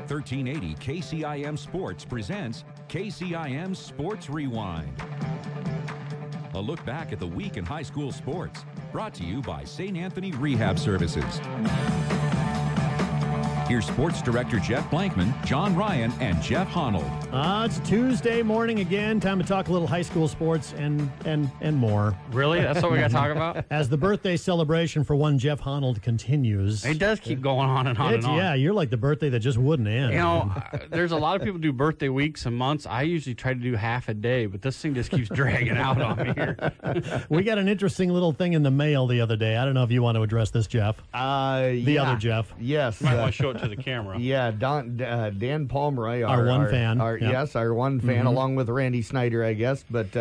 1380 KCIM Sports presents KCIM Sports Rewind. A look back at the week in high school sports, brought to you by St. Anthony Rehab Services. Here's Sports Director Jeff Blankman, John Ryan, and Jeff Honnold. It's Tuesday morning again. Time to talk a little high school sports and more. Really? That's what we got to talk about? As the birthday celebration for one Jeff Honnold continues. It does keep going on and on and on. Yeah, you're like the birthday that just wouldn't end. You know, there's a lot of people do birthday weeks and months. I usually try to do half a day, but this thing just keeps dragging out on me here. We got an interesting little thing in the mail the other day. I don't know if you want to address this, Jeff. The other Jeff. Yes. Might want to show it to the camera. Yeah, Dan Pomeroy, our one fan. Yes, our one fan, along with Randy Snyder, I guess. But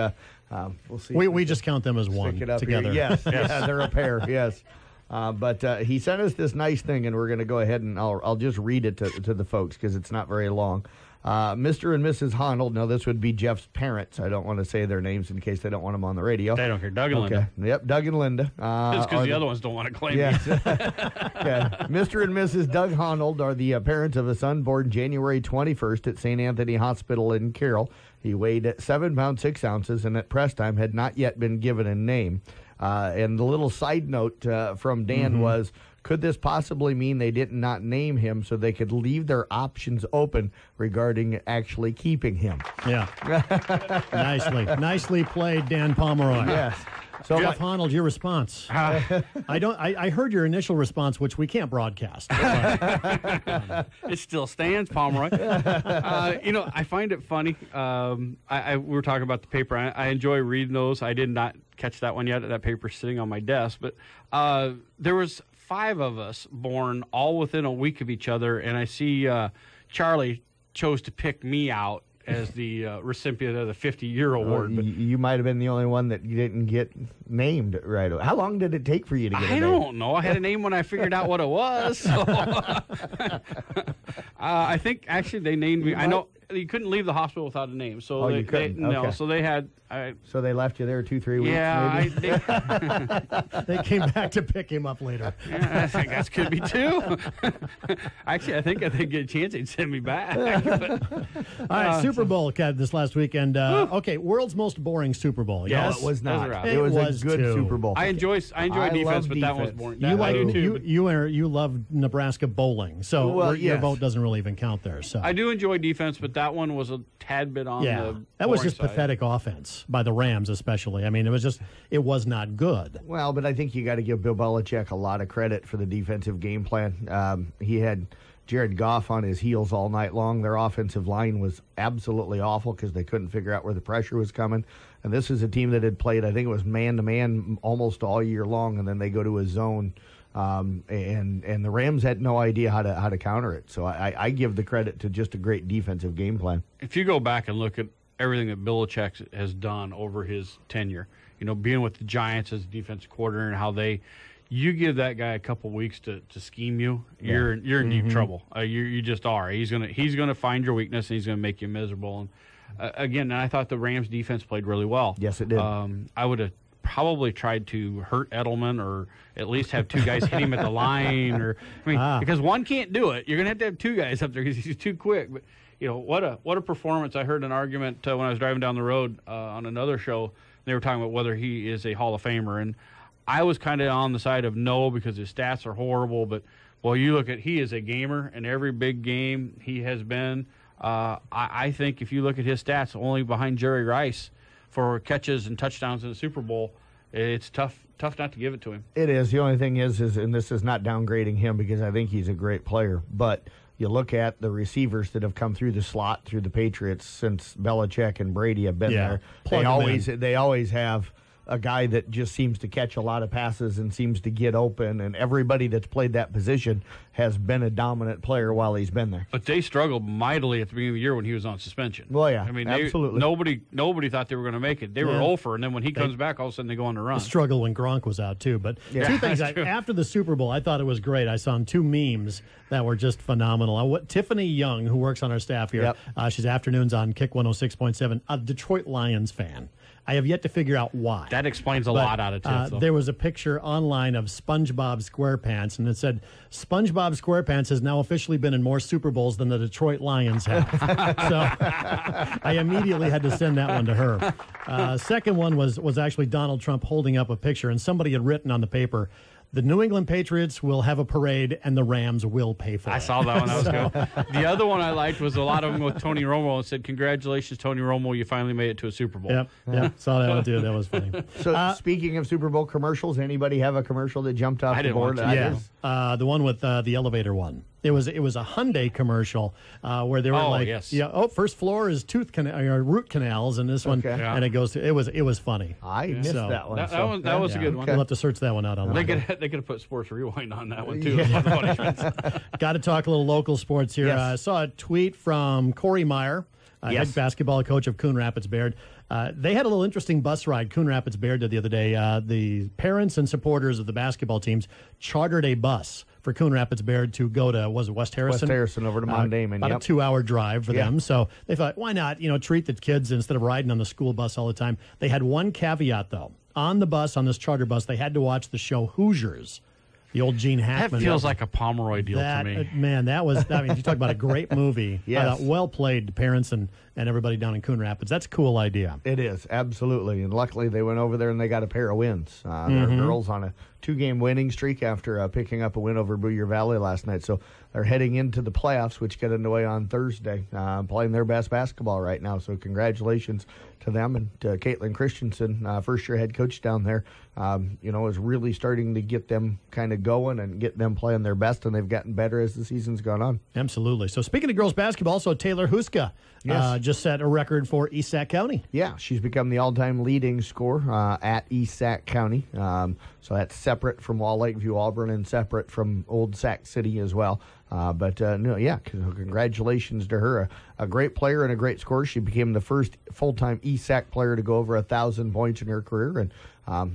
we'll see. We just count them as one together. Yes, yeah, they're a pair. Yes. But he sent us this nice thing, and we're going to go ahead and I'll just read it to the folks because it's not very long. Mr. and Mrs. Honnold. Now, this would be Jeff's parents. I don't want to say their names in case they don't want them on the radio. They don't care. Doug and Linda. Yep, Doug and Linda. It's because the other ones don't want to claim it. Okay. Mr. and Mrs. Doug Honnold are the parents of a son born January 21st at St. Anthony Hospital in Carroll. He weighed 7 pounds 6 ounces and at press time had not yet been given a name. And the little side note from Dan was, could this possibly mean they did not name him so they could leave their options open regarding actually keeping him? Yeah. Nicely played, Dan Pomeroy. Yes. So, Jeff Honnold, your response. I heard your initial response, which we can't broadcast. It still stands, Pomeroy. I find it funny. We were talking about the paper. I enjoy reading those. I did not catch that one yet. That paper's sitting on my desk. But there was 5 of us born all within a week of each other, and I see Charlie chose to pick me out as the recipient of the 50-year award. But you might have been the only one that you didn't get named right away. How long did it take for you to get a name? I don't know. I had a name when I figured out what it was. So. I think, actually, they named me. I know you couldn't leave the hospital without a name. So you couldn't? No, so they had... So they left you there 2-3 weeks? Yeah. They came back to pick him up later. Yeah, I think that could be too. Actually, I think get a chance they'd send me back. But, all right, Super Bowl, Kat, this last weekend. Okay, world's most boring Super Bowl. No, Yes, it was not. It was a good too. Super Bowl. I enjoy defense, but that was boring. You love Nebraska bowling, so your vote doesn't really even count there. So I do enjoy defense, but that one was a tad bit on the that was just side. Pathetic offense by the Rams, especially. I mean, it was not good. Well, but I think you got to give Bill Belichick a lot of credit for the defensive game plan. He had Jared Goff on his heels all night long. Their offensive line was absolutely awful because they couldn't figure out where the pressure was coming. And this is a team that had played, I think it was man-to-man almost all year long, and then they go to a zone. And the Rams had no idea how to counter it. So I give the credit to just a great defensive game plan. If you go back and look at everything that Belichick has done over his tenure, being with the Giants as defensive coordinator and how you give that guy a couple weeks to scheme you, you're in deep trouble. You just are. He's gonna find your weakness and he's gonna make you miserable. And again, I thought the Rams defense played really well. Yes, it did. I would have probably tried to hurt Edelman or at least have 2 guys hit him at the line, because one can't do it. You're gonna have to have 2 guys up there because he's too quick. But what a performance. I heard an argument when I was driving down the road on another show. They were talking about whether he is a Hall of Famer, and I was kind of on the side of no because his stats are horrible. But you look at, he is a gamer in every big game he has been. I think if you look at his stats, only behind Jerry Rice for catches and touchdowns in the Super Bowl, it's tough not to give it to him. It is. The only thing is, and this is not downgrading him because I think he's a great player, but you look at the receivers that have come through the slot through the Patriots since Belichick and Brady have been there. They always have a guy that just seems to catch a lot of passes and seems to get open, and everybody that's played that position has been a dominant player while he's been there. But they struggled mightily at the beginning of the year when he was on suspension. Well, yeah, I mean, absolutely. Nobody thought they were going to make it. They were 0-for, and then when he comes back, all of a sudden they go on the run. The struggle when Gronk was out, too. But 2 things. After the Super Bowl, I thought it was great. I saw 2 memes that were just phenomenal. Tiffany Young, who works on our staff here, she's afternoons on Kick 106.7, a Detroit Lions fan. I have yet to figure out why. That explains a lot out of Tiff, though. There was a picture online of SpongeBob SquarePants, and it said, SpongeBob Bob SquarePants has now officially been in more Super Bowls than the Detroit Lions have. So I immediately had to send that one to her. Second one was actually Donald Trump holding up a picture, and somebody had written on the paper, the New England Patriots will have a parade, and the Rams will pay for it. I saw that one. That was good. The other one I liked was a lot of them with Tony Romo and said, congratulations, Tony Romo, you finally made it to a Super Bowl. Yep, saw that one too. That was funny. So speaking of Super Bowl commercials, anybody have a commercial that jumped off the board? The one with the elevator one. It was a Hyundai commercial where they were first floor is root canals, and this one, and it goes to, it was funny. I missed that one. That was a good one. We'll have to search that one out online. They could have put Sports Rewind on that one too. Got to talk a little local sports here. I saw a tweet from Corey Meyer, head basketball coach of Coon Rapids Baird. They had a little interesting bus ride. Coon Rapids Baird did the other day. The parents and supporters of the basketball teams chartered a bus for Coon Rapids Baird to go to, was it West Harrison? West Harrison over to Mount Damon. About a 2-hour drive for them. So they thought, why not, treat the kids instead of riding on the school bus all the time. They had one caveat, though. On the bus, on this charter bus, they had to watch the show Hoosiers. The old Gene Hackman. That feels like a Pomeroy deal to me. Man, you talk about a great movie. Yes. I thought, well played to parents and everybody down in Coon Rapids. That's a cool idea. It is, absolutely. And luckily they went over there and they got a pair of wins. Their girls on a 2-game winning streak after picking up a win over Boyer Valley last night. So they're heading into the playoffs, which get underway on Thursday, playing their best basketball right now. So congratulations to them and to Caitlin Christensen, first-year head coach down there. Is really starting to get them kind of going and get them playing their best, and they've gotten better as the season's gone on. Absolutely. So speaking of girls basketball, also Taylor Huska just set a record for East Sac County. Yeah, she's become the all-time leading scorer at East Sac County. So that's separate from Wall Lakeview Auburn and separate from Old Sac City as well. Congratulations to her. A great player and a great scorer. She became the first full-time East Sac player to go over 1,000 points in her career, and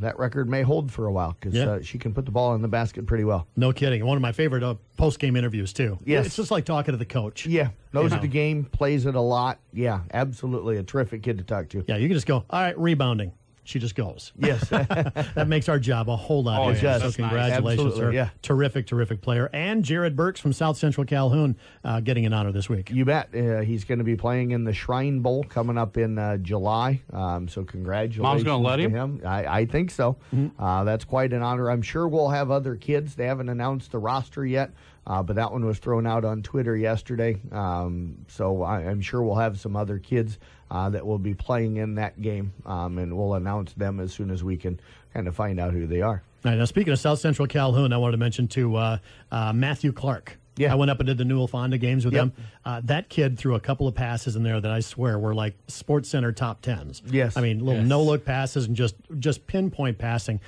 that record may hold for a while because she can put the ball in the basket pretty well. No kidding. One of my favorite post-game interviews, too. Yes. It's just like talking to the coach. Yeah. Knows the game, plays it a lot. Yeah, absolutely. A terrific kid to talk to. Yeah, you can just go, all right, rebounding. She just goes. Yes. That makes our job a whole lot easier. So congratulations to her. Yeah. Terrific player. And Jared Burks from South Central Calhoun getting an honor this week. You bet. He's going to be playing in the Shrine Bowl coming up in July. So congratulations. Mom's going to let him? I think so. Mm-hmm. That's quite an honor. I'm sure we'll have other kids. They haven't announced the roster yet. But that one was thrown out on Twitter yesterday. So I'm sure we'll have some other kids that will be playing in that game, and we'll announce them as soon as we can kind of find out who they are. All right, now, speaking of South Central Calhoun, I wanted to mention, too, Matthew Clark. Yeah. I went up and did the Newell Fonda games with them. That kid threw a couple of passes in there that I swear were like Sports Center top 10s. Yes. I mean, little no-look passes and just pinpoint passing.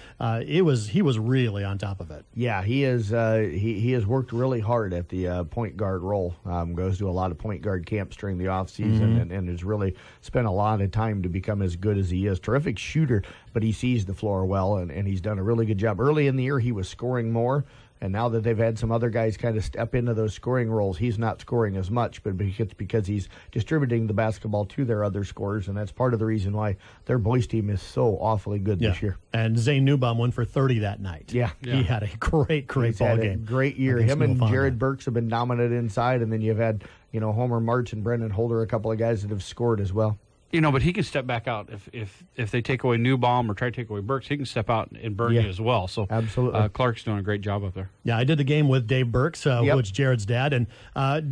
He was really on top of it. Yeah, he is. He has worked really hard at the point guard role. Goes to a lot of point guard camps during the off season and has really spent a lot of time to become as good as he is. Terrific shooter, but he sees the floor well, and he's done a really good job. Early in the year, he was scoring more. And now that they've had some other guys kind of step into those scoring roles, he's not scoring as much, but it's because he's distributing the basketball to their other scorers, and that's part of the reason why their boys team is so awfully good this year. And Zane Newbaum went for 30 that night. Yeah. He had a great ball game. Great year. Him and Jared Burks have been dominant inside, and then you've had, Homer March and Brendan Holder, a couple of guys that have scored as well. But he can step back out if they take away Newbaum or try to take away Burks. He can step out and burn you as well. So absolutely, Clark's doing a great job up there. Yeah, I did the game with Dave Burks, which Jared's dad, and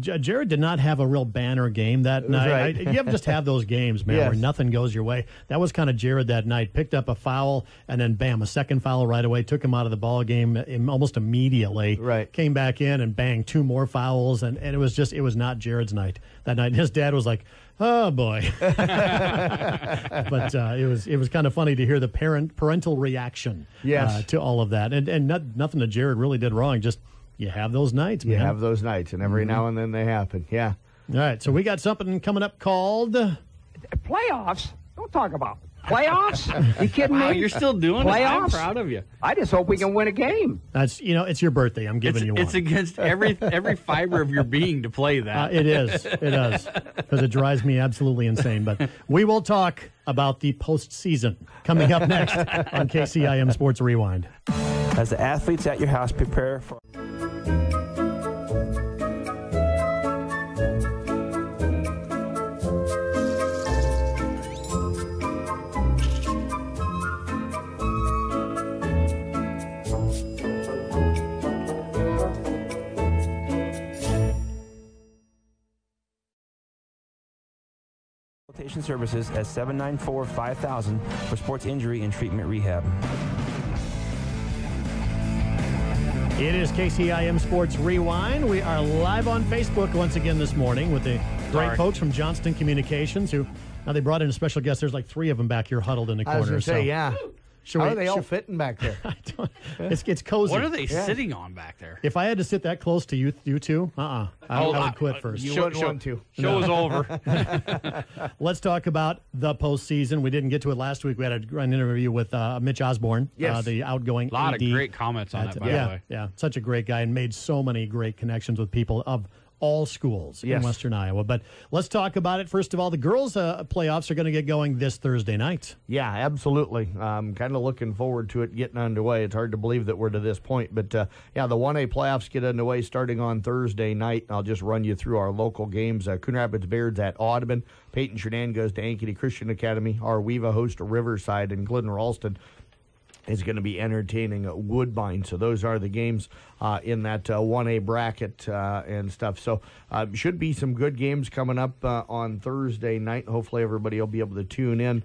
Jared did not have a real banner game that night. Right. You ever just have those games, man, where nothing goes your way. That was kind of Jared that night. Picked up a foul and then bam, a second foul right away. Took him out of the ball game almost immediately. Right. Came back in and bang, 2 more fouls, and it was not Jared's night that night. And his dad was like, oh boy. But it was kind of funny to hear the parental reaction to all of that, and nothing that Jared really did wrong. Just you have those nights, man. You have those nights, and every now and then they happen. Yeah. All right, so we got something coming up called playoffs. Don't talk about playoffs. You kidding me? You're still doing playoffs? it. I'm proud of you. I just hope we can win a game. That's it's your birthday. I'm giving you one. It's against every fiber of your being to play that. It is. It does, because it drives me absolutely insane. But we will talk about the postseason coming up next on KCIM Sports Rewind. As the athletes at your house prepare for Rehabilitation services at 794-5000 for sports injury and treatment rehab. It is KCIM Sports Rewind. We are live on Facebook once again this morning with the great folks from Johnston Communications who, now they brought in a special guest. There's like 3 of them back here huddled in the corner. I was going to say, yeah. How are they all fitting back there? It's cozy. What are they sitting on back there? If I had to sit that close to you two, I would quit first. You wouldn't want to. Show is over. Let's talk about the postseason. We didn't get to it last week. We had an interview with Mitch Osborne, the outgoing AD. A lot of great comments on it, by the way. Yeah, such a great guy and made so many great connections with people of all schools in Western Iowa. But let's talk about it. First of all, the girls' playoffs are going to get going this Thursday night. Yeah, absolutely. Kind of looking forward to it getting underway. It's hard to believe that we're to this point. But, the 1A playoffs get underway starting on Thursday night. I'll just run you through our local games. Coon Rapids Beards at Audubon. Peyton Sheridan goes to Ankeny Christian Academy. Our Weeva host to Riverside, and Glidden Ralston is going to be entertaining Woodbine. So those are the games in that 1A bracket and stuff. So should be some good games coming up on Thursday night. Hopefully everybody will be able to tune in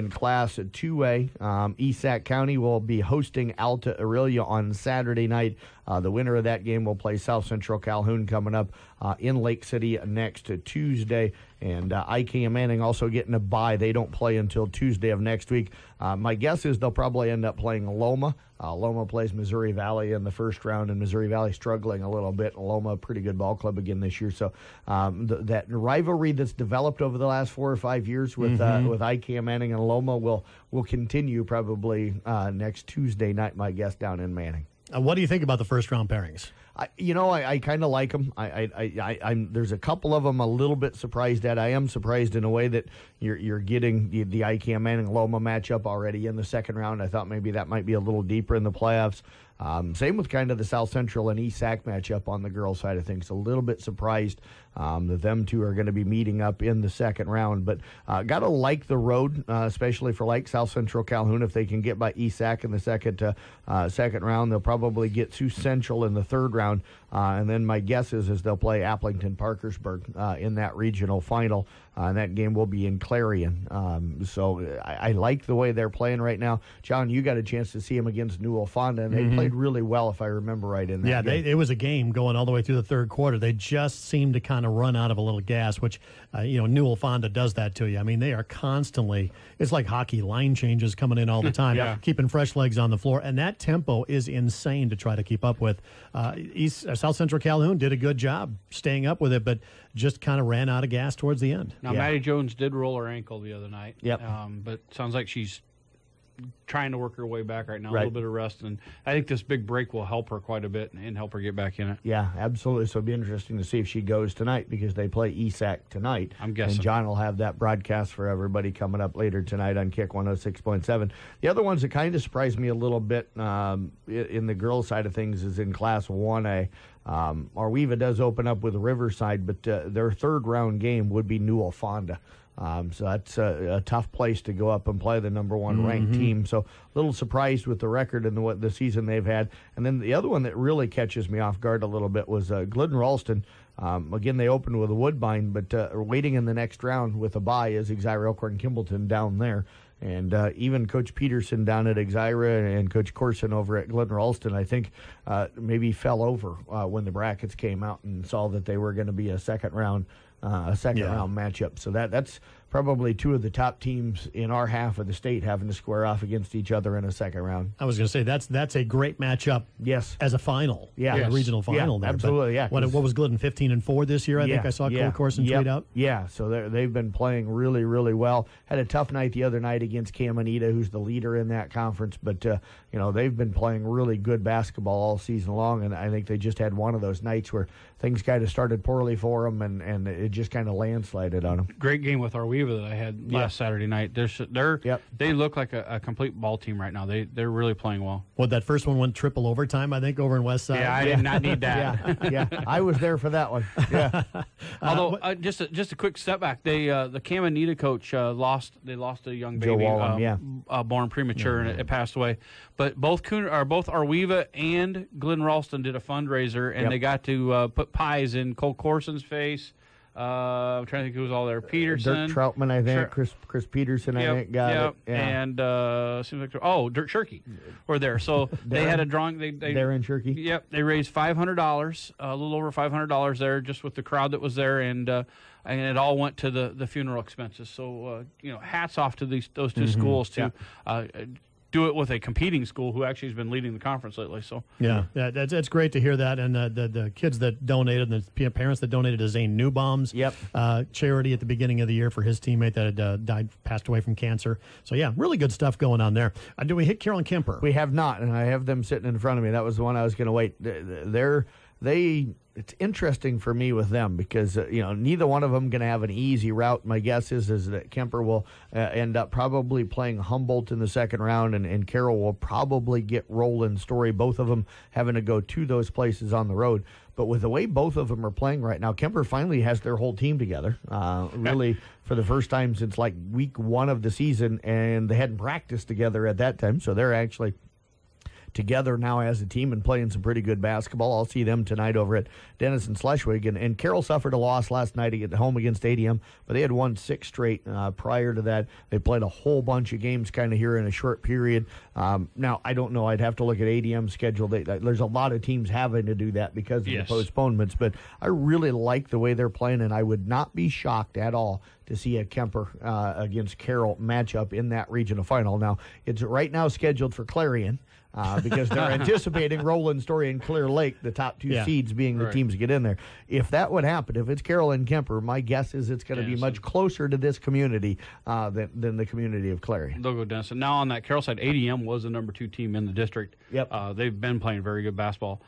Class 2A. Esac County will be hosting Alta Aurelia on Saturday night. The winner of that game will play South Central Calhoun coming up in Lake City next Tuesday. And IKM Manning also getting a bye. They don't play until Tuesday of next week. My guess is they'll probably end up playing Loma. Loma plays Missouri Valley in the first round, and Missouri Valley struggling a little bit. Loma, a pretty good ball club again this year. So that rivalry that's developed over the last 4 or 5 years with IKM Manning and Loma will continue probably next Tuesday night, my guess, down in Manning. What do you think about the first round pairings? I kind of like them. I'm there's a couple of them a little bit surprised at. I am surprised in a way that you're getting the IKM Manning Loma matchup already in the second round. I thought maybe that might be a little deeper in the playoffs. Same with kind of the South Central and ESAC matchup on the girls' side of things. A little bit surprised that them two are going to be meeting up in the second round. But got to like the road, especially for like South Central Calhoun. If they can get by ESAC in the second round, they'll probably get Sioux Central in the third round. And then my guess is they'll play Applington Parkersburg in that regional final. And that game will be in Clarion. So I like the way they're playing right now. John, you got a chance to see them against Newell Fonda, and they played really well, if I remember right, in that game. It was a game going all the way through the third quarter. They just seemed to kind of run out of a little gas, which, Newell Fonda does that to you. I mean, they are constantly, it's like hockey, line changes coming in all the time, keeping fresh legs on the floor. And that tempo is insane to try to keep up with. South Central Calhoun did a good job staying up with it, but just kind of ran out of gas towards the end. Now, Maddie Jones did roll her ankle the other night. Yep. But sounds like she's trying to work her way back right now, a little bit of rest. And I think this big break will help her quite a bit and help her get back in it. Yeah, absolutely. So it'll be interesting to see if she goes tonight because they play ESAC tonight. I'm guessing. And John will have that broadcast for everybody coming up later tonight on Kick 106.7. The other ones that kind of surprised me a little bit in the girls' side of things is in Class 1A. Arweva does open up with Riverside, but their third round game would be Newell Fonda. So that's a tough place to go up and play the number one ranked team. So a little surprised with the record and what the season they've had. And then the other one that really catches me off guard a little bit was Glidden Ralston. Again, they opened with a Woodbine, but waiting in the next round with a bye is Exira Elkhorn Kimballton down there. And even Coach Peterson down at Exira and Coach Corson over at Glidden Ralston, I think maybe fell over when the brackets came out and saw that they were going to be a second round matchup. So that's probably two of the top teams in our half of the state having to square off against each other in a second round. I was going to say that's a great matchup. Yes, as a final. Yeah, a regional final. There. Absolutely. But what was Glidden 15-4 this year? I think I saw Cole Corson tweet out. Yeah, so they've been playing really, really well. Had a tough night the other night against Caminita, who's the leader in that conference. But they've been playing really good basketball all season long, and I think they just had one of those nights where things kind of started poorly for them, and it just kind of landslided on them. Great game with Arweva that I had last Saturday night. They look like a complete ball team right now. They're really playing well. Well, that first one went triple overtime, I think, over in West Side. Yeah, I did not need that. yeah, I was there for that one. Yeah. Although just a quick step back, the Caminita coach lost a young baby, born premature, and it passed away. But both Arweva and Glidden Ralston did a fundraiser, and they got to put pies in Cole Corson's face. I'm trying to think who was all there. Peterson. Dirk Troutman, I think. Chris Peterson, I think, got it. Yeah. And seems like Dirk Shirkey were there. So they had a drawing. Darren Shirkey. Yep. They raised $500, a little over $500 there, just with the crowd that was there, and it all went to the funeral expenses. So hats off to those two schools to do it with a competing school who actually has been leading the conference lately. So that's great to hear that. And the kids that donated, and the parents that donated to Zane Newbaum's charity at the beginning of the year for his teammate that had passed away from cancer. So really good stuff going on there. Do we hit Carroll and Kemper? We have not, and I have them sitting in front of me. That was the one I was going to wait. It's interesting for me with them because neither one of them going to have an easy route. My guess is that Kemper will end up probably playing Humboldt in the second round, and Carroll will probably get Roland Story. Both of them having to go to those places on the road. But with the way both of them are playing right now, Kemper finally has their whole team together, really for the first time since like week 1 of the season, and they hadn't practiced together at that time, so they're actually together now as a team and playing some pretty good basketball. I'll see them tonight over at Denison Schleswig. And Carroll suffered a loss last night at home against ADM, but they had won 6 straight prior to that. They played a whole bunch of games kind of here in a short period. Now, I don't know. I'd have to look at ADM's schedule. There's a lot of teams having to do that because of the postponements, but I really like the way they're playing, and I would not be shocked at all to see a Kemper against Carroll matchup in that regional final. Now, it's right now scheduled for Clarion, because they're anticipating Roland Story and Clear Lake, the top 2 seeds, being the teams to get in there. If that would happen, if it's Carroll and Kemper, my guess is it's going to be much closer to this community than the community of Clarion. They'll go Denison. Now on that Carroll side, ADM was the number 2 team in the district. Yep. They've been playing very good basketball.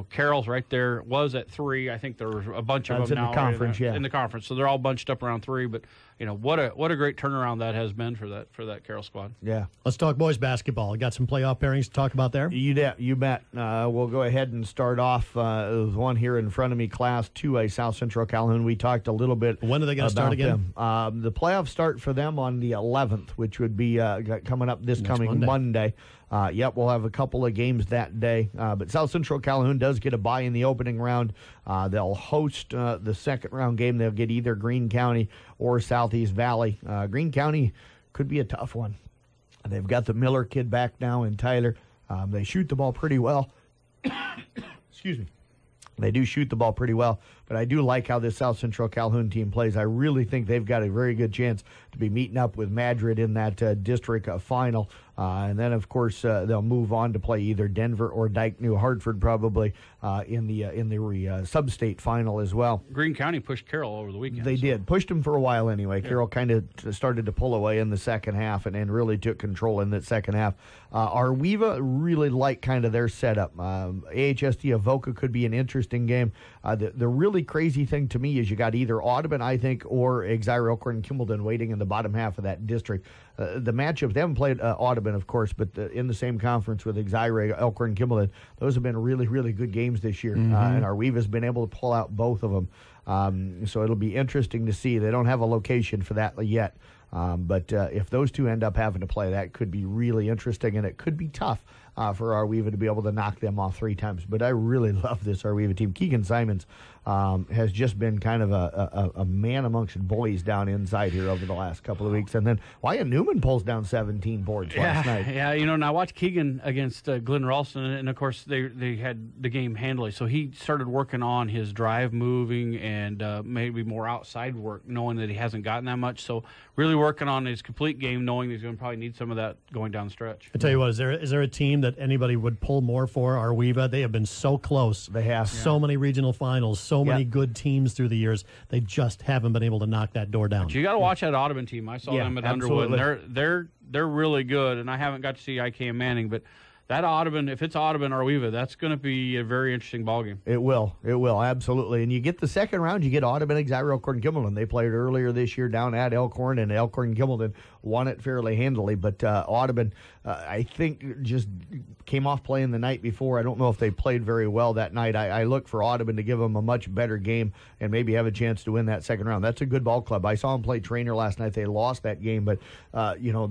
Carroll's right there, was at 3. I think there was a bunch of them now in the conference, in the conference. So they're all bunched up around 3. But what a great turnaround that has been for that Carroll squad. Yeah. Let's talk boys basketball. Got some playoff pairings to talk about there. You bet. We'll go ahead and start off with one here in front of me, Class 2A, South Central Calhoun. We talked a little bit. When are they going to start again? The playoffs start for them on the 11th, which would be coming up this coming Monday. We'll have a couple of games that day. But South Central Calhoun does get a bye in the opening round. They'll host the second round game. They'll get either Greene County or Southeast Valley. Greene County could be a tough one. They've got the Miller kid back now in Tyler. They shoot the ball pretty well. Excuse me. They do shoot the ball pretty well, but I do like how this South Central Calhoun team plays. I really think they've got a very good chance to be meeting up with Madrid in that district final. And then, of course, they'll move on to play either Denver or Dike New Hartford probably in the sub-state final as well. Greene County pushed Carroll over the weekend. They did. Pushed them for a while anyway. Yeah. Carroll kind of started to pull away in the second half and really took control in that second half. Arweva really like kind of their setup. AHSD Avoca could be an interesting game. The really crazy thing to me is you got either Audubon, I think, or Exira Elkhorn and Kimballton waiting in the bottom half of that district. The matchups, they haven't played Audubon, of course, but in the same conference with Exira, Elkhorn, and Kimballton, those have been really, really good games this year. And Arweva's been able to pull out both of them. So it'll be interesting to see. They don't have a location for that yet. But if those two end up having to play, that could be really interesting, and it could be tough for Arweva to be able to knock them off 3 times. But I really love this Arweva team. Keegan Simons has just been kind of a man amongst boys down inside here over the last couple of weeks. And then Wyatt Newman pulls down 17 boards last night. Yeah, now I watched Keegan against Glenn Ralston, and of course they had the game handily. So he started working on his drive moving and maybe more outside work, knowing that he hasn't gotten that much. So really working on his complete game, knowing he's going to probably need some of that going down the stretch. I tell you what, is there a team that anybody would pull more for? Arweva, they have been so close. They have. So many regional finals, so many good teams through the years. They just haven't been able to knock that door down. But you got to watch that Audubon team. I saw them at Underwood. And they're really good, and I haven't got to see IKM Manning, but that Audubon, if it's Audubon or Arweva, that's going to be a very interesting ballgame. It will, absolutely. And you get the second round, you get Audubon, Exira, Elkhorn, Kimballton. They played earlier this year down at Elkhorn, and Elkhorn and Kimballton won it fairly handily. But Audubon, I think just came off playing the night before. I don't know if they played very well that night. I look for Audubon to give them a much better game and maybe have a chance to win that second round. That's a good ball club. I saw them play Trainer last night. They lost that game, but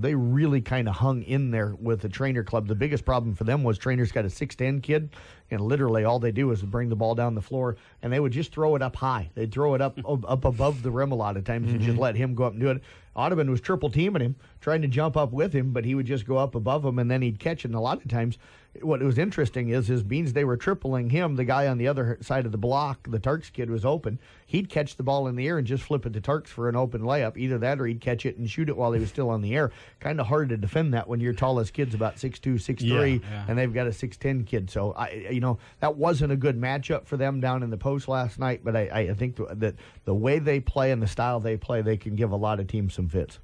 they really kind of hung in there with the Trainer club. The biggest problem for them was Trainer's got a 6'10" kid, and literally all they do is bring the ball down the floor, and they would just throw it up high. They'd throw it up above the rim a lot of times and just let him go up and do it. Audubon was triple teaming him, trying to jump up with him, but he would just go up above him, and then he'd catch it. And a lot of times, what was interesting is means they were tripling him. The guy on the other side of the block, the Turks kid, was open. He'd catch the ball in the air and just flip it to Turks for an open layup. Either that or he'd catch it and shoot it while he was still on the air. Kind of hard to defend that when your tallest kid's about 6'2", 6'3", and they've got a 6'10" kid. So, that wasn't a good matchup for them down in the post last night, but I think that the way they play and the style they play, they can give a lot of teams some fits.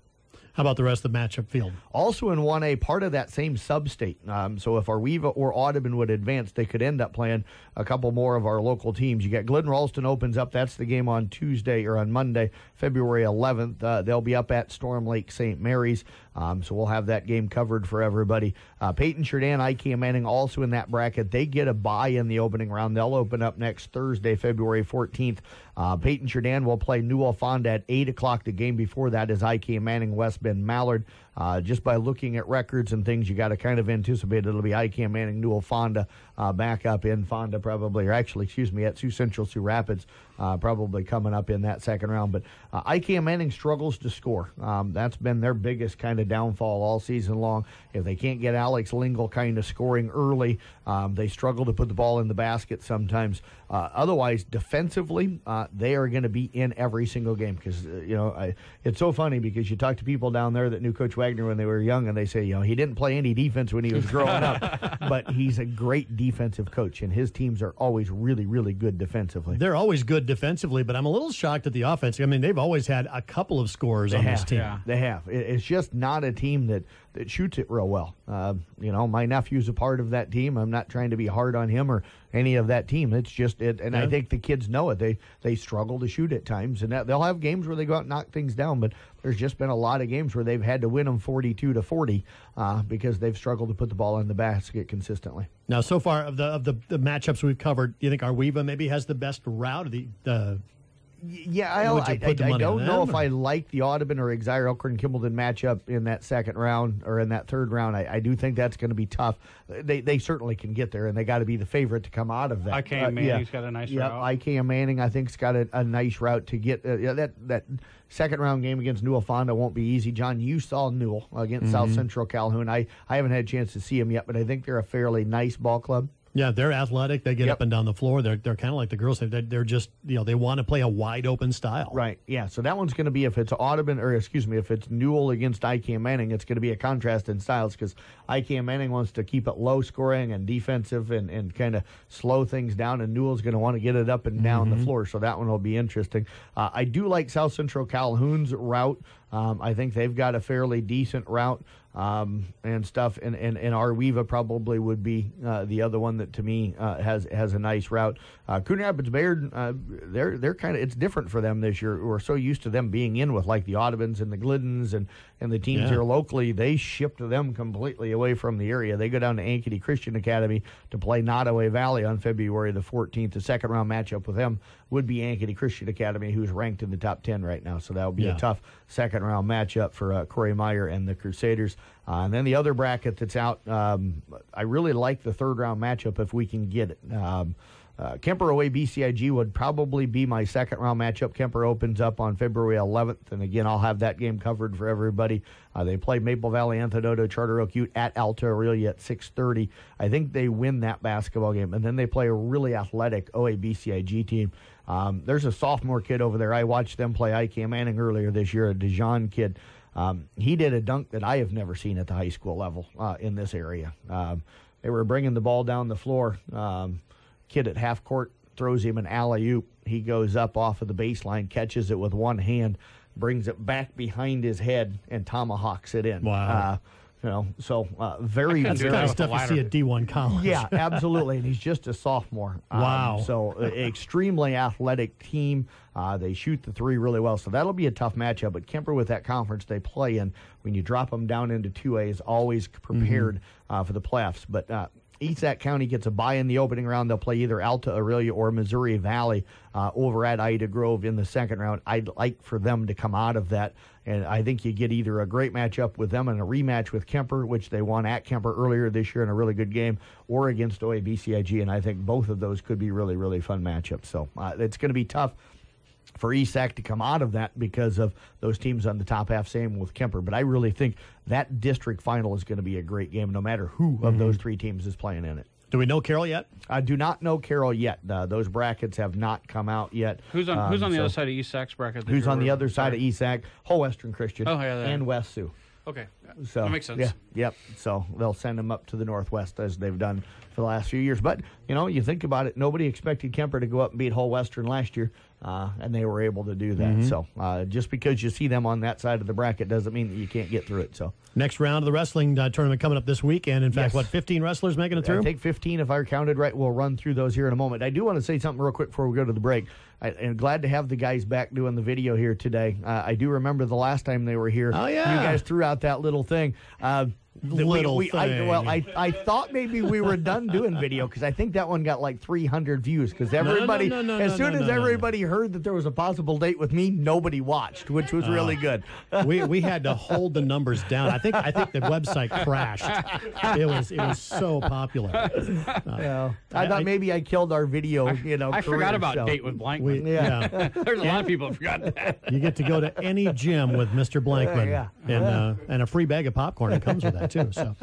How about the rest of the matchup field? Also in 1A, part of that same sub-state. So if Arweva or Audubon would advance, they could end up playing a couple more of our local teams. You got Glidden Ralston opens up. That's the game on Tuesday or on Monday, February 11th. They'll be up at Storm Lake St. Mary's. So we'll have that game covered for everybody. Peyton Sheridan, IKM Manning also in that bracket. They get a bye in the opening round. They'll open up next Thursday, February 14th. Peyton Sheridan will play Newell Fonda at 8 o'clock. The game before that is IKM Manning, West Bend Mallard. Just by looking at records and things, you got to kind of anticipate it'll be IKM Manning, Newell Fonda, back up in Fonda probably, or actually, at Sioux Central, Sioux Rapids, probably coming up in that second round. But IKM Manning struggles to score. That's been their biggest kind of downfall all season long. If they can't get Alex Lingle kind of scoring early, they struggle to put the ball in the basket sometimes. Otherwise, defensively, they are going to be in every single game because, it's so funny because you talk to people down there that knew Coach Wagner when they were young, and they say, he didn't play any defense when he was growing up, but he's a great defensive coach, and his teams are always really, really good defensively. They're always good defensively, but I'm a little shocked at the offense. I mean, they've always had a couple of scorers on this team. Yeah. They have. It's just not a team that shoots it real well. My nephew's a part of that team. I'm not trying to be hard on him or any of that team. It's just it, and I think the kids know it. They struggle to shoot at times, and they'll have games where they go out and knock things down, but there's just been a lot of games where they've had to win them 42-40 because they've struggled to put the ball in the basket consistently. Now, so far of the matchups we've covered, do you think Arweva maybe has the best route of the Yeah, I don't know if I like the Audubon or Exire Elkhorn Kimballton matchup in that second round or in that third round. I do think that's going to be tough. They certainly can get there, and they got to be the favorite to come out of that. IKM Manning's got a nice route. IKM Manning, I think, has got a nice route to get. That second round game against Newell Fonda won't be easy. John, you saw Newell against South Central Calhoun. I haven't had a chance to see him yet, but I think they're a fairly nice ball club. Yeah, they're athletic. They get up and down the floor. They're kind of like the girls. They're just, they want to play a wide open style. Right. Yeah. So that one's going to be, if it's Audubon, if it's Newell against IKM Manning, it's going to be a contrast in styles because IKM Manning wants to keep it low scoring and defensive and kind of slow things down, and Newell's going to want to get it up and down the floor. So that one will be interesting. I do like South Central Calhoun's route. I think they've got a fairly decent route and stuff, and Arweva probably would be the other one that to me has a nice route. Coon Rapids Bayard, they're kind of, it's different for them this year. We're so used to them being in with like the Audubons and the Gliddens and the teams here locally. They shipped them completely away from the area. They go down to Ankeny Christian Academy to play Nottoway Valley on February the 14th. The second round matchup with them would be Ankeny Christian Academy, who's ranked in the top 10 right now. So that would be a tough second round matchup for Corey Meyer and the Crusaders. And then the other bracket that's out, I really like the third round matchup if we can get it. Kemper away BCIG would probably be my second round matchup. Kemper opens up on February 11th, and again, I'll have that game covered for everybody. They play Maple Valley Anthony Charter Oak Ute at Alta Aurelia at 6:30. I think they win that basketball game, and then they play a really athletic OA BCIG team. There's a sophomore kid over there. I watched them play IKM Manning earlier this year, a Dijon kid. He did a dunk that I have never seen at the high school level in this area. They were bringing the ball down the floor. Kid at half court throws him an alley-oop. He goes up off of the baseline, catches it with one hand, brings it back behind his head, and tomahawks it in. Wow. So very, That's very kind of stuff you see at D1 college. Yeah, absolutely. And he's just a sophomore. Wow. So extremely athletic team. They shoot the three really well. So that'll be a tough matchup. But Kemper, with that conference they play in, when you drop them down into 2A, is always prepared for the playoffs. But East Sac County gets a bye in the opening round. They'll play either Alta Aurelia or Missouri Valley over at Ida Grove in the second round. I'd like for them to come out of that, and I think you get either a great matchup with them and a rematch with Kemper, which they won at Kemper earlier this year in a really good game, or against OABCIG, and I think both of those could be really, really fun matchups. So it's going to be tough for ESAC to come out of that because of those teams on the top half, same with Kemper. But I really think that district final is going to be a great game no matter who of those three teams is playing in it. Do we know Carroll yet? I do not know Carroll yet. Those brackets have not come out yet. Who's on the other side of ESAC's bracket? Who's on the other side of ESAC? Whole Western Christian and West Sioux. Okay. So that makes sense. Yeah, yep. So they'll send them up to the Northwest as they've done for the last few years. But, you think about it, nobody expected Kemper to go up and beat Whole Western last year, and they were able to do that. So just because you see them on that side of the bracket doesn't mean that you can't get through it. So next round of the wrestling tournament coming up this weekend. In fact, 15 wrestlers making it through? I think 15 if I counted right. We'll run through those here in a moment. I do want to say something real quick before we go to the break. I'm glad to have the guys back doing the video here today. I do remember the last time they were here. Oh, yeah. You guys threw out that little thing. Thing. I thought maybe we were done doing video because I think that one got like 300 views because everybody, as soon as everybody heard that there was a possible date with me, nobody watched, which was really good. we had to hold the numbers down. I think the website crashed. It was so popular. I thought maybe I killed our video. I forgot about date with Blankman. There's a lot of people that forgot that. You get to go to any gym with Mr. Blankman, and a free bag of popcorn. It comes with that too. So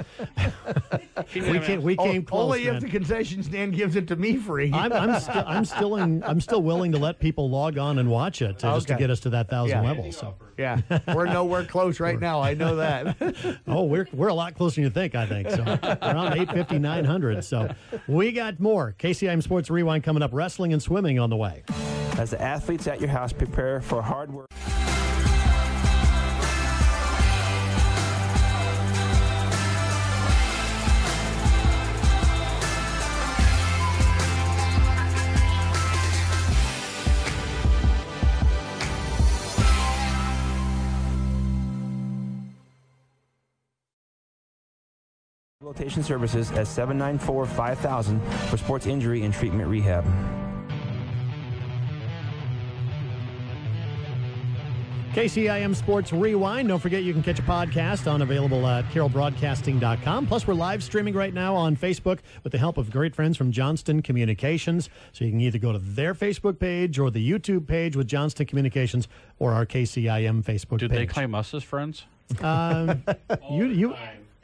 we came close. Only if the concession stand gives it to me free. I'm still willing to let people log on and watch it just to get us to that 1,000 level. So we're nowhere close right now. I know that. We're a lot closer than you think. I think so. Around 850, 900. So we got more KCIM Sports Rewind coming up. Wrestling and swimming on the way. As the athletes at your house prepare for hard work. Rehabilitation Services at 794-5000 for sports injury and treatment rehab. KCIM Sports Rewind. Don't forget you can catch a podcast available at carrollbroadcasting.com. Plus, we're live streaming right now on Facebook with the help of great friends from Johnston Communications. So you can either go to their Facebook page or the YouTube page with Johnston Communications or our KCIM Facebook page. Did they claim us as friends?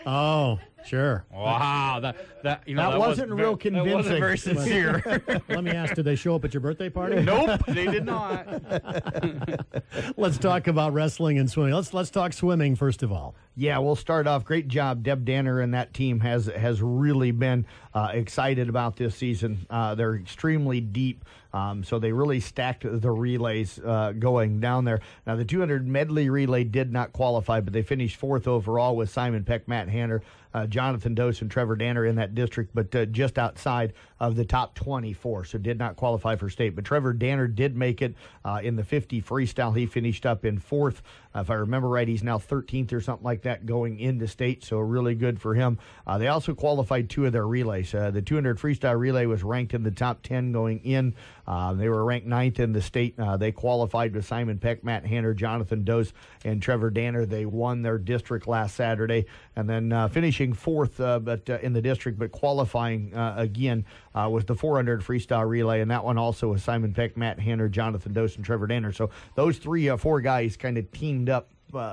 Oh, sure. Wow, that wasn't real convincing. That wasn't very sincere. Let me ask, did they show up at your birthday party? Nope, they did not. Let's talk about wrestling and swimming. Let's talk swimming first of all. Yeah, we'll start off. Great job. Deb Danner and that team has really been excited about this season. They're extremely deep, so they really stacked the relays going down there. Now, the 200 medley relay did not qualify, but they finished fourth overall with Simon Peck, Matt Hanner, Jonathan Dose, and Trevor Danner in that district, but just outside of the top 24, so did not qualify for state. But Trevor Danner did make it in the 50 freestyle. He finished up in fourth. If I remember right, he's now 13th or something like that going into state, so really good for him. They also qualified two of their relays. The 200 freestyle relay was ranked in the top 10 going in. They were ranked 9th in the state. They qualified with Simon Peck, Matt Hanner, Jonathan Dose, and Trevor Danner. They won their district last Saturday, and then finishing fourth but in the district, but qualifying again was the 400 freestyle relay, and that one also was Simon Peck, Matt Hanner, Jonathan Dose, and Trevor Danner. So those four guys kind of teamed up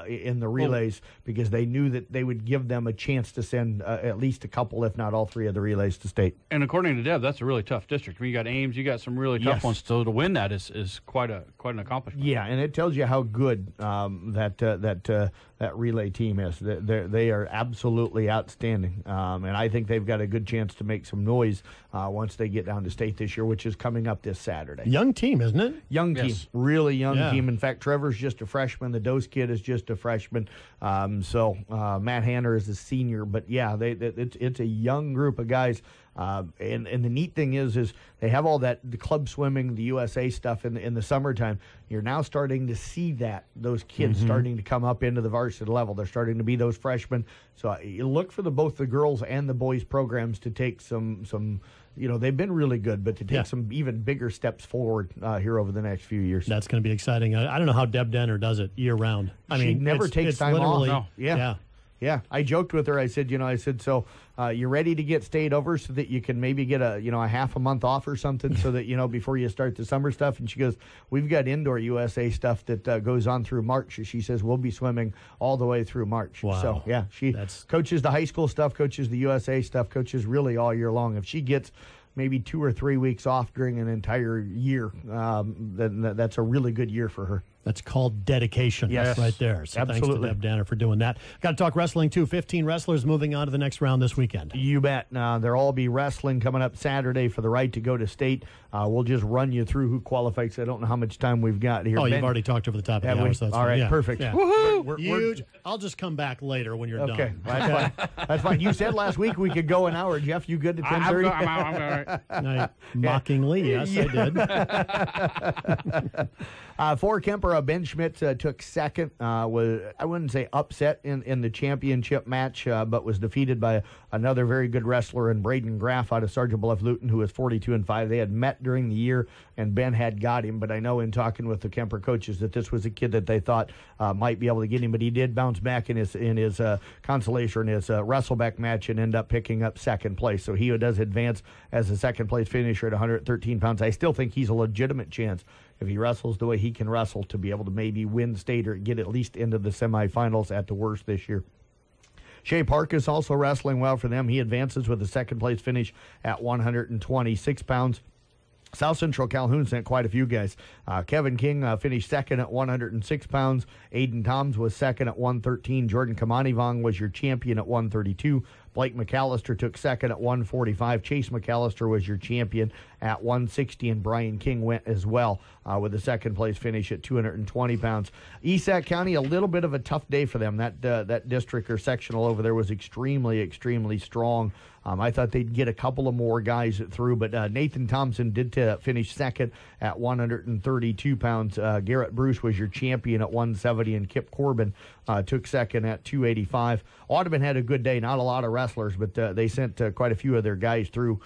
in the relays because they knew that they would give them a chance to send at least a couple, if not all three of the relays to state. And according to Deb, that's a really tough district. I mean, you got Ames, you got some really tough ones. So to win that is quite an accomplishment. Yeah, and it tells you how good that relay team is. They are absolutely outstanding, and I think they've got a good chance to make some noise once they get down to state this year, which is coming up this Saturday. Young team, isn't it? Young team, really young team. In fact, Trevor's just a freshman. The Dose kid is just a freshman. Matt Hanner is a senior. But, yeah, it's a young group of guys. And the neat thing is they have all that, the club swimming, the USA stuff in the summertime. You're now starting to see those kids starting to come up into the varsity level. They're starting to be those freshmen. So you look for both the girls and the boys programs to take some they've been really good, but to take some even bigger steps forward here over the next few years. That's going to be exciting. I don't know how Deb Denner does it year round. She never takes time off. No. Yeah, I joked with her. I said, so you're ready to get stayed over so that you can maybe get a half a month off or something so that, before you start the summer stuff. And she goes, we've got indoor USA stuff that goes on through March. She says, we'll be swimming all the way through March. Wow. So, yeah, she coaches the high school stuff, coaches the USA stuff, coaches really all year long. If she gets maybe 2 or 3 weeks off during an entire year, then that's a really good year for her. That's called dedication right there. So absolutely. Thanks to Deb Danner for doing that. Got to talk wrestling, too. 15 wrestlers moving on to the next round this weekend. You bet. They'll all be wrestling coming up Saturday for the right to go to state. We'll just run you through who qualifies. I don't know how much time we've got here. You've already talked over the top of the hour. So that's all right, perfect. Yeah. Woohoo! Huge. I'll just come back later when you're okay. done. That's fine. That's fine. You said last week we could go an hour. Jeff, you good to 10:30? I'm all right. Mockingly, yes, I did. For Kemper, Ben Schmidt took second. I wouldn't say upset in the championship match, but was defeated by another very good wrestler in Braden Graff out of Sergeant Bluff Luton, who was 42-5. They had met during the year, and Ben had got him. But I know in talking with the Kemper coaches that this was a kid that they thought might be able to get him. But he did bounce back in his consolation, in his wrestleback match, and end up picking up second place. So he does advance as a second place finisher at 113 pounds. I still think he's a legitimate chance, if he wrestles the way he can wrestle, to be able to maybe win state or get at least into the semifinals at the worst this year. Shea Park is also wrestling well for them. He advances with a second-place finish at 126 pounds. South Central Calhoun sent quite a few guys. Kevin King finished second at 106 pounds. Aiden Toms was second at 113. Jordan Kamanivong was your champion at 132. Blake McAllister took second at 145. Chase McAllister was your champion at 160, and Brian King went as well with a second-place finish at 220 pounds. Esac County, a little bit of a tough day for them. That district or sectional over there was extremely, extremely strong. I thought they'd get a couple of more guys through, but Nathan Thompson did finish second at 132 pounds. Garrett Bruce was your champion at 170, and Kip Corbin took second at 285. Audubon had a good day. Not a lot of wrestlers, but they sent quite a few of their guys through.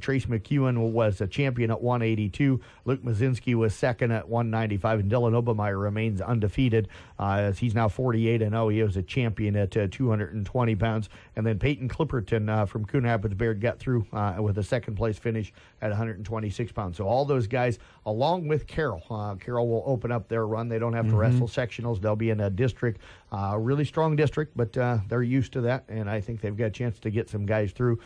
Trace McEwen was a champion at 182. Luke Mazinski was second at 195, and Dylan Obermeyer remains undefeated as he's now 48-0. He was a champion at 220 pounds. And then Peyton Clipperton from Coon Rapids Baird got through with a second-place finish at 126 pounds. So all those guys, along with Carroll. Carroll will open up their run. They don't have to wrestle sectionals. They'll be in a district, really strong district, but they're used to that, and I think they've got a chance to get some guys through.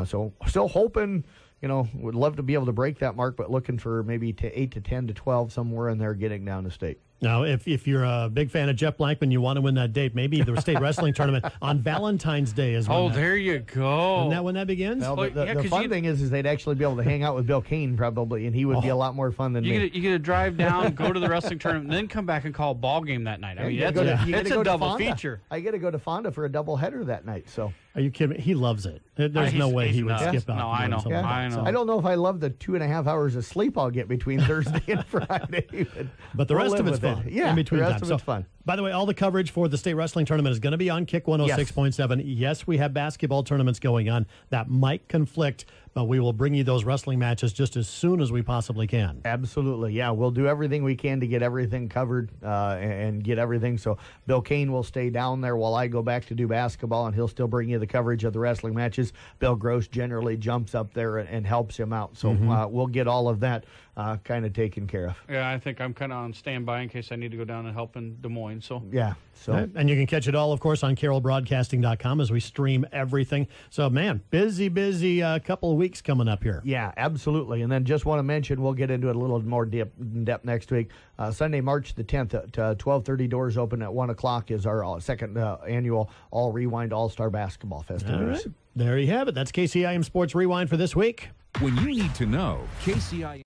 So still hoping, would love to be able to break that mark, but looking for maybe 8 to 10 to 12, somewhere in there getting down to state. Now, if you're a big fan of Jeff Blankman, you want to win that date, maybe the state wrestling tournament on Valentine's Day is when Oh, there you go. Isn't that when that begins? Well, the fun thing is they'd actually be able to hang out with Bill Kane probably, and he would be a lot more fun than me. You get to drive down, go to the wrestling tournament, and then come back and call a ball game that night. I mean, that's a double feature. I get to go to Fonda for a double header that night. So are you kidding me? He loves it. There's no way he would skip out. No, I know. I know. I don't know if I love the 2.5 hours of sleep I'll get between Thursday and Friday. But the rest of it's fun. Yeah, in between the rest of it's fun. By the way, all the coverage for the state wrestling tournament is going to be on Kick 106.7. Yes, we have basketball tournaments going on. That might conflict, but we will bring you those wrestling matches just as soon as we possibly can. Absolutely. Yeah, we'll do everything we can to get everything covered and get everything. So Bill Kane will stay down there while I go back to do basketball, and he'll still bring you the coverage of the wrestling matches. Bill Gross generally jumps up there and helps him out. So we'll get all of that kind of taken care of. Yeah, I think I'm kind of on standby in case I need to go down and help in Des Moines. So yeah. So and you can catch it all, of course, on carrollbroadcasting.com as we stream everything. So, man, busy couple of weeks coming up here. Yeah, absolutely. And then just want to mention, we'll get into it a little more in depth next week. Sunday, March the 10th at 12:30, doors open at 1 o'clock is our second annual All Rewind All-Star Basketball Festivities. All right. There you have it. That's KCIM Sports Rewind for this week. When you need to know, KCIM.